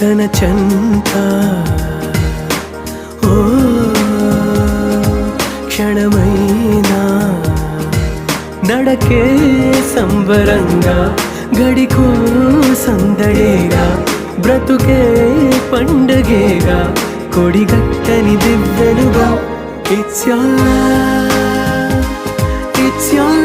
తన చెంత ఓ క్షణమైనా నడకే సంబరంగా గడికో సందడేగా బ్రతుకే పండగేగా కొడిగట్టని దివ్వెనుగా It's your